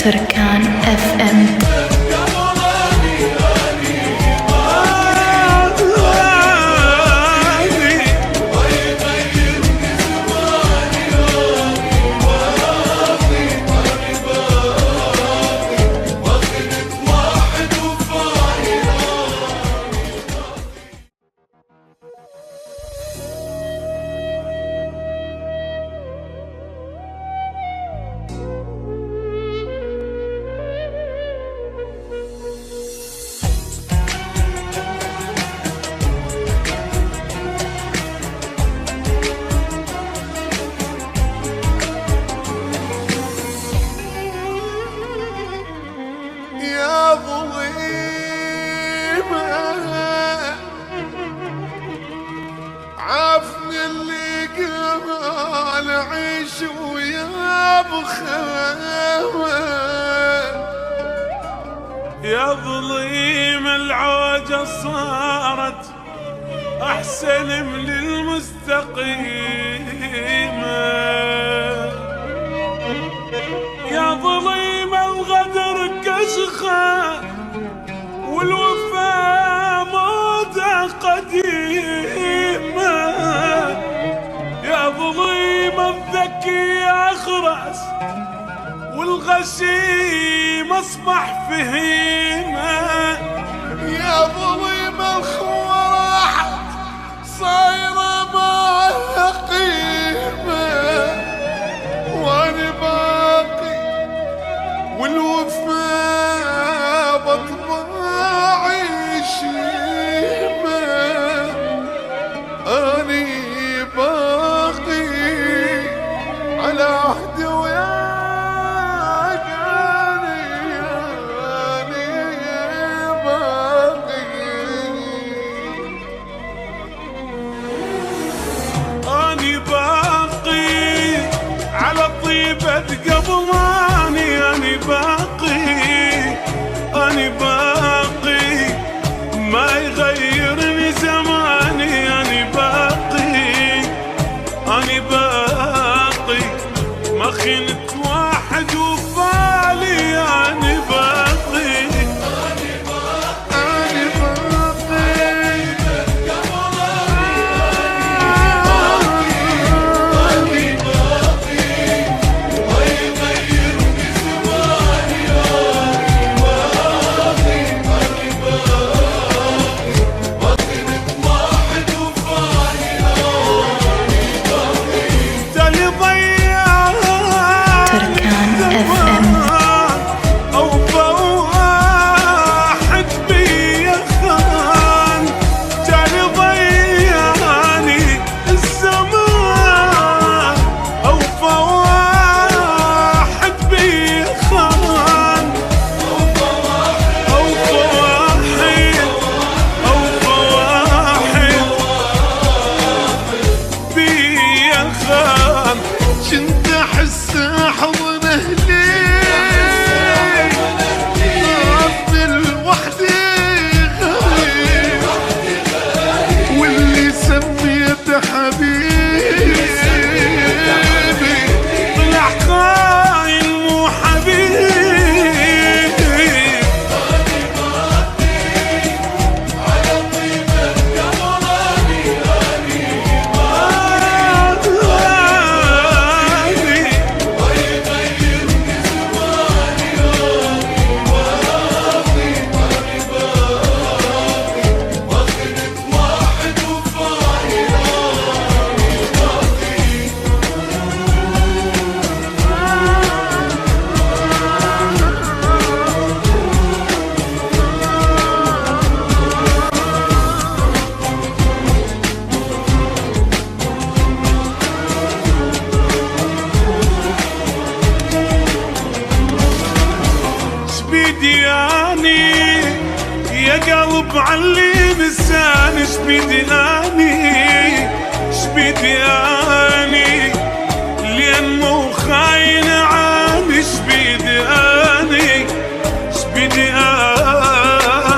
تركان اف ام. عافني اللي قال عيش ويا بخيمة يا ظليم العوجة صارت أحسن من المستقيمة يا ظليم الغدر كشخة والوفا موتة قديمة يا ظليم الذكي أخرس والغشيم أصبح فهيمة يا ظليم الخوارح صايرة ما لها قيمة وأنا باقي والوفا بطباعي شيمة أني باقي على عهدي وياك أني باقي أني باقي على طيبة قبضاني أني باقي أني باقي ما يغيرني زماني أني باقي أني باقي ما خنت واحد وفالي أني باقي أني باقي تالي ضيع تركان اف ام. أو واحد بيا خان جاني ضيعني الزمان أو واحد بيا خان أو واحد بيا خان كنت احس احضن اهلي افضل وحدي غريب واللي سميته حبيبي طلع خاين مو حبيب شبيدي اني يا قلب علي نساني شبيدي اني شبيدي اني لين مو خاين عاني شبيدي اني شبيدي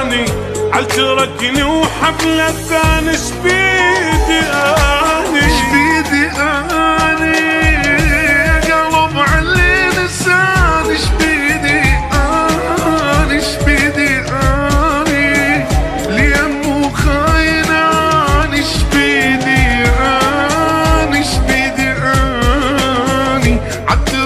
اني عالتركني وحفلة ثاني شبيدي اني شبيدي اني قلب علي لساني شبيدي عالدرب